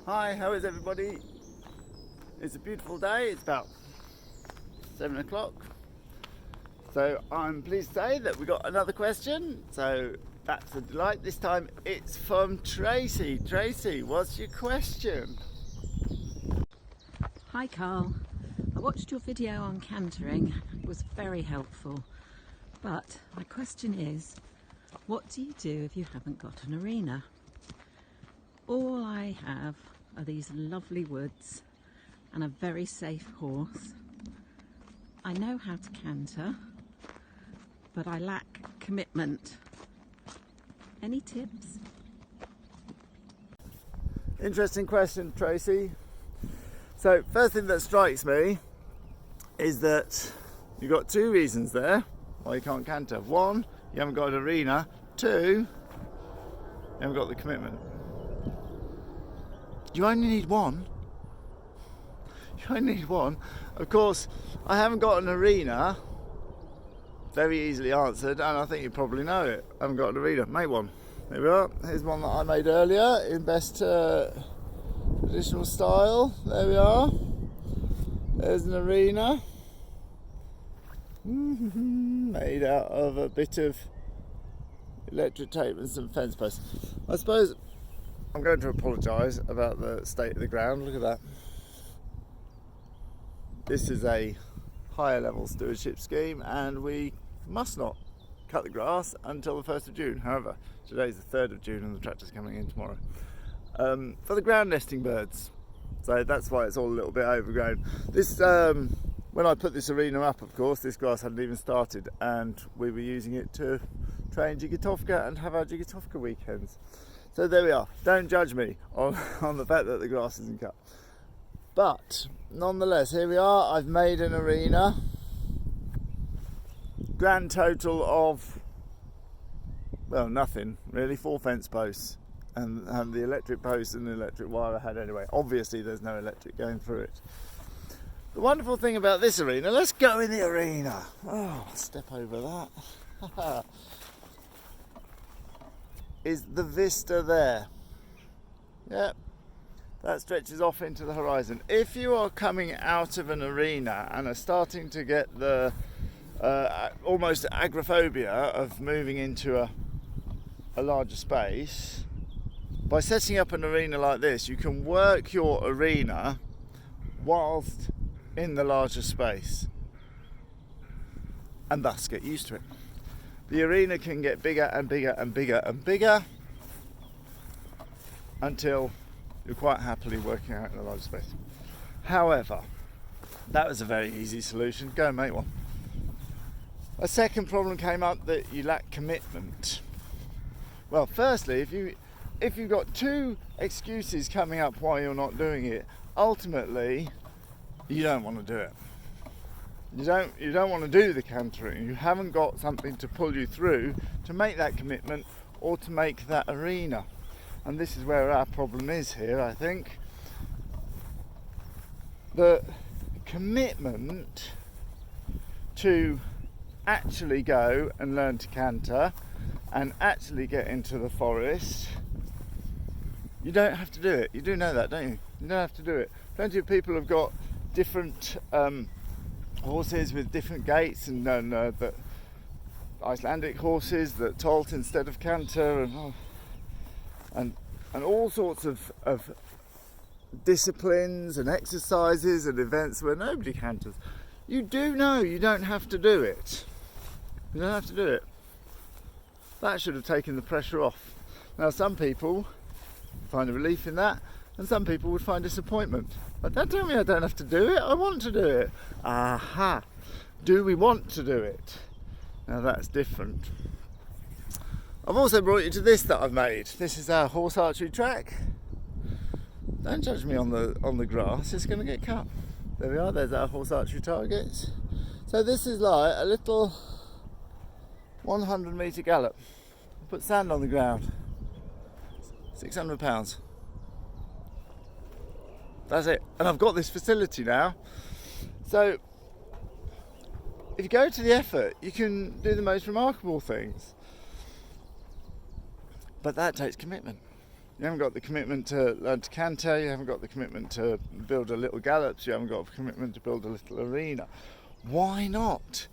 Hi, how is everybody? It's a beautiful day, it's about 7 o'clock. So I'm pleased to say that we got another question, so that's a delight. This time it's from Tracy. Tracy, what's your question? Hi Karl, I watched your video on cantering, it was very helpful, but my question is, what do you do if you haven't got an arena? All I have are these lovely woods and a very safe horse. I know how to canter, but I lack commitment. Any tips? Interesting question, Tracy. So first thing that strikes me is that you've got two reasons there why you can't canter. One, you haven't got an arena. Two, you haven't got the commitment. You only need one. You only need one. Of course, I haven't got an arena. Very easily answered, and I think you probably know it. I haven't got an arena. Make one. There we are. Here's one that I made earlier in best traditional style. There we are. There's an arena. Made out of a bit of electric tape and some fence posts. I suppose I'm going to apologise about the state of the ground. Look at that. This is a higher level stewardship scheme and we must not cut the grass until the 1st of June. However, today's the 3rd of June and the tractor's coming in tomorrow. For the ground nesting birds. So that's why it's all a little bit overgrown. This, when I put this arena up, of course, this grass hadn't even started and we were using it to train Jigotovka and have our Jigotovka weekends. So there we are. Don't judge me on the fact that the grass isn't cut. But nonetheless, here we are. I've made an arena. Grand total of, well, nothing really. 4 fence posts and the electric posts and the electric wire I had anyway. Obviously, there's no electric going through it. The wonderful thing about this arena, let's go in the arena. Oh, step over that. Is the vista there. Yep, that stretches off into the horizon. If you are coming out of an arena and are starting to get the almost Agra Phobia of moving into a larger space, by setting up an arena like this, you can work your arena whilst in the larger space and thus get used to it. The arena can get bigger and bigger and bigger and bigger until you're quite happily working out in a large space. However, that was a very easy solution. Go and make one. A second problem came up, that you lack commitment. Well, firstly, if you've got two excuses coming up why you're not doing it, ultimately you don't want to do it. You don't want to do the cantering. You haven't got something to pull you through to make that commitment or to make that arena. And this is where our problem is here, I think. The commitment to actually go and learn to canter and actually get into the forest, you don't have to do it. You do know that, don't you? You don't have to do it. Plenty of people have got different horses with different gaits and the Icelandic horses that tolt instead of canter and all sorts of disciplines and exercises and events where nobody canters. You do know you don't have to do it. You don't have to do it. That should have taken the pressure off. Now some people find a relief in that and some people would find disappointment. But don't tell me I don't have to do it. I want to do it. Aha. Do we want to do it? Now that's different. I've also brought you to this that I've made. This is our horse archery track. Don't judge me on the grass. It's going to get cut. There we are. There's our horse archery targets. So this is like a little 100 metre gallop. Put sand on the ground. £600. That's it. And I've got this facility now. So if you go to the effort, you can do the most remarkable things. But that takes commitment. You haven't got the commitment to learn to canter, you haven't got the commitment to build a little gallops, you haven't got a commitment to build a little arena. Why not?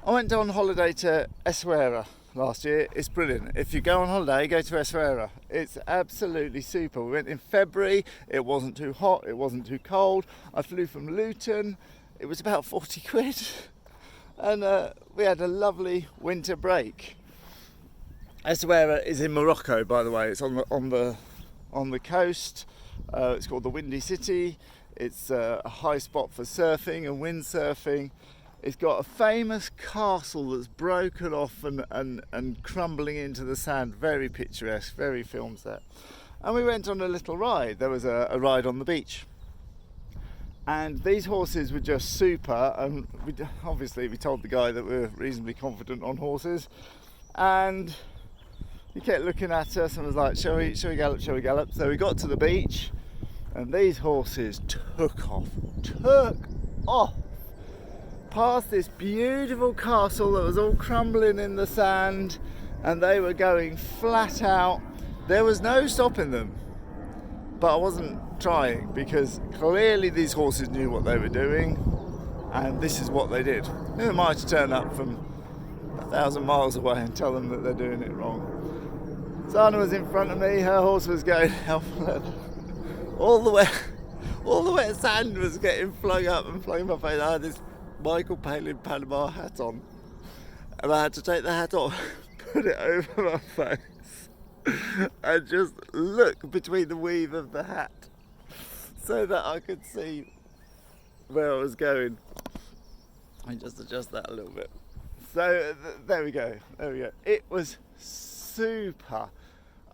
I went on holiday to Essaouira last year. It's brilliant. If you go on holiday, go to Essaouira. It's absolutely super. We went in February. It wasn't too hot. It wasn't too cold. I flew from Luton. It was about 40 quid. And we had a lovely winter break. Essaouira is in Morocco, by the way. It's on the coast. It's called the Windy City. It's a high spot for surfing and windsurfing. It's got a famous castle that's broken off and crumbling into the sand. Very picturesque, very film set. And we went on a little ride. There was a ride on the beach. And these horses were just super. And obviously we told the guy that we were reasonably confident on horses. And he kept looking at us and was like, shall we gallop, shall we gallop? So we got to the beach and these horses took off. Past this beautiful castle that was all crumbling in the sand, and they were going flat out. There was no stopping them, but I wasn't trying because clearly these horses knew what they were doing, and this is what they did. Who am I to turn up from 1,000 miles away and tell them that they're doing it wrong? Sana was in front of me, her horse was going hell for leather. All the wet sand was getting flung up and flung in my face. I had this Michael Palin Panama hat on, and I had to take the hat off, put it over my face, and just look between the weave of the hat so that I could see where I was going, and just adjust that a little bit. So there we go. It was super.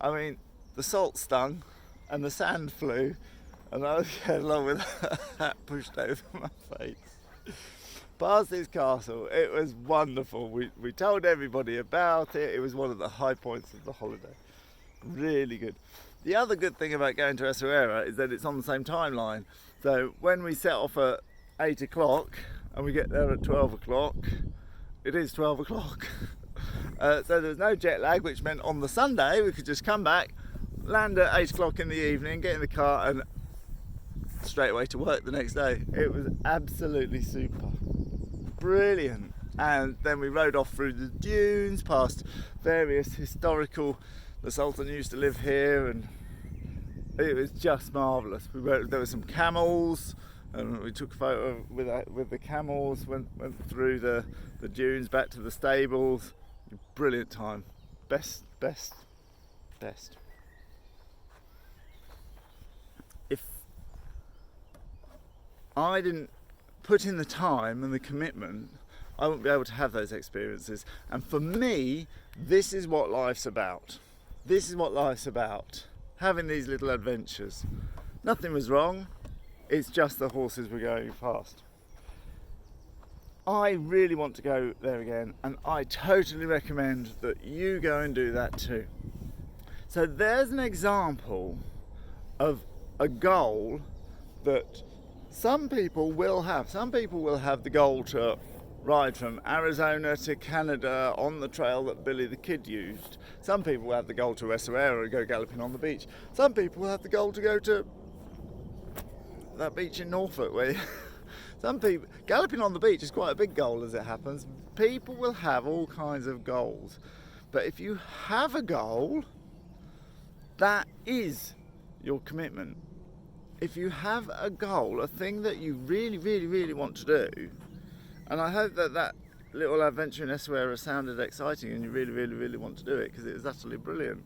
I mean, the salt stung and the sand flew, and I was going along with a hat pushed over my face. Past this castle, it was wonderful. We told everybody about it. It was one of the high points of the holiday. Really good. The other good thing about going to Essaouira is that it's on the same timeline. So when we set off at 8 o'clock and we get there at 12 o'clock, it is 12 o'clock. So there was no jet lag, which meant on the Sunday we could just come back, land at 8 o'clock in the evening, get in the car and straight away to work the next day. It was absolutely super. Brilliant. And then we rode off through the dunes past various historical, the Sultan used to live here, and it was just marvellous. There were some camels and we took a photo with the camels, went through the dunes back to the stables. Brilliant time. Best. If I didn't put in the time and the commitment, I wouldn't be able to have those experiences. And for me, this is what life's about. Having these little adventures. Nothing was wrong, it's just the horses were going fast. I really want to go there again, and I totally recommend that you go and do that too. So there's an example of a goal that some people will have. Some people will have the goal to ride from Arizona to Canada on the trail that Billy the Kid used. Some people will have the goal to Essaouira and go galloping on the beach. Some people will have the goal to go to that beach in Norfolk where some people, galloping on the beach is quite a big goal as it happens. People will have all kinds of goals. But if you have a goal, that is your commitment. If you have a goal, a thing that you really want to do, and I hope that little adventure in Essaouira sounded exciting and you really want to do it, because it was utterly brilliant.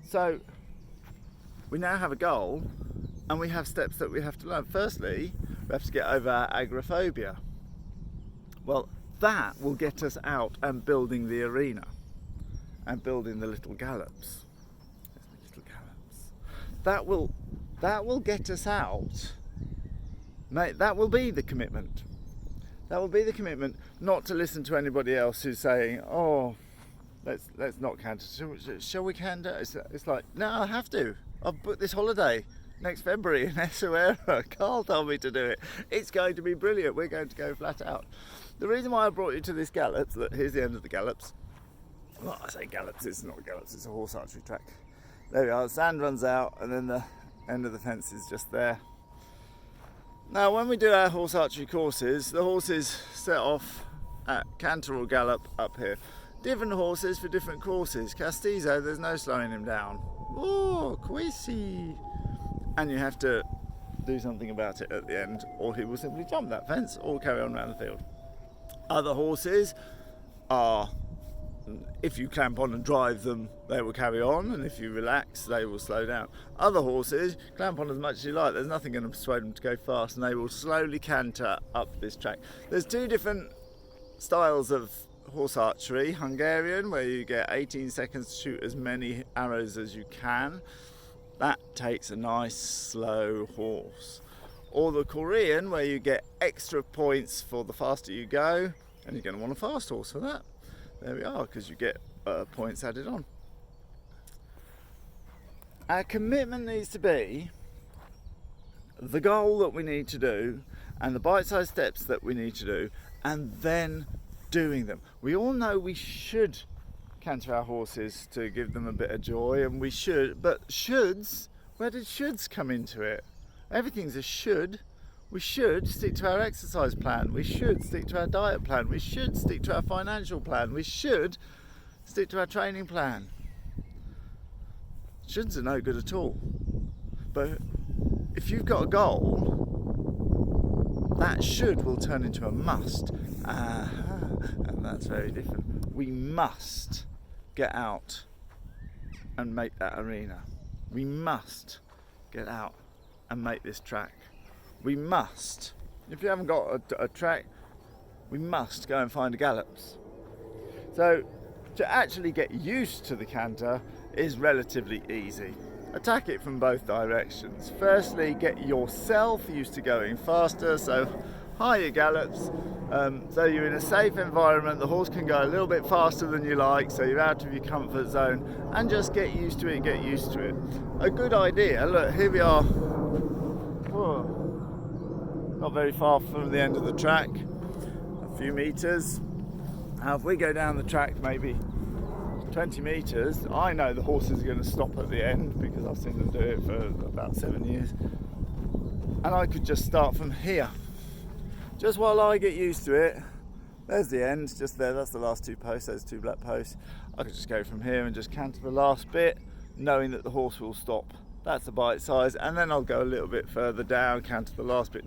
So we now have a goal and we have steps that we have to learn. Firstly, we have to get over our Agra Phobia. Well, that will get us out and building the arena and building the little gallops. That will get us out. Mate, that will be the commitment. That will be the commitment, not to listen to anybody else who's saying, oh, let's not canter. Shall we canter? It's like, no, I have to. I've booked this holiday next February in Essaouira. Karl told me to do it. It's going to be brilliant. We're going to go flat out. The reason why I brought you to this gallops, here's the end of the gallops, Well, I say gallops, it's not gallops, it's a horse archery track. There we are, the sand runs out and then the end of the fence is just there. Now when we do our horse archery courses, the horses set off at canter or gallop up here. Different horses for different courses. Castizo, there's no slowing him down. Oh, Quisi! And you have to do something about it at the end, or he will simply jump that fence or carry on around the field. Other horses are, if you clamp on and drive them, they will carry on, and if you relax, they will slow down. Other horses, clamp on as much as you like, there's nothing going to persuade them to go fast, and they will slowly canter up this track. There's two different styles of horse archery. Hungarian, where you get 18 seconds to shoot as many arrows as you can. That takes a nice slow horse. Or the Korean, where you get extra points for the faster you go, and you're going to want a fast horse for that. There we are, because you get points added on. Our commitment needs to be the goal that we need to do and the bite-sized steps that we need to do, and then doing them. We all know we should canter our horses to give them a bit of joy, and we should, but shoulds, where did shoulds come into it? Everything's a should. We should stick to our exercise plan. We should stick to our diet plan. We should stick to our financial plan. We should stick to our training plan. Shoulds are no good at all. But if you've got a goal, that should will turn into a must. And that's very different. We must get out and make that arena. We must get out and make this track. We must, if you haven't got a track, we must go and find a gallops. So to actually get used to the canter is relatively easy. Attack it from both directions. Firstly, get yourself used to going faster, so higher gallops, so you're in a safe environment, the horse can go a little bit faster than you like, so you're out of your comfort zone, and just get used to it, get used to it. A good idea, look, here we are. Whoa. Not very far from the end of the track, a few metres. Now if we go down the track maybe 20 metres, I know the horses are going to stop at the end because I've seen them do it for about 7 years. And I could just start from here. Just while I get used to it, there's the end, just there, that's the last two posts, those two black posts. I could just go from here and just canter the last bit, knowing that the horse will stop. That's the bite size, and then I'll go a little bit further down, canter the last bit,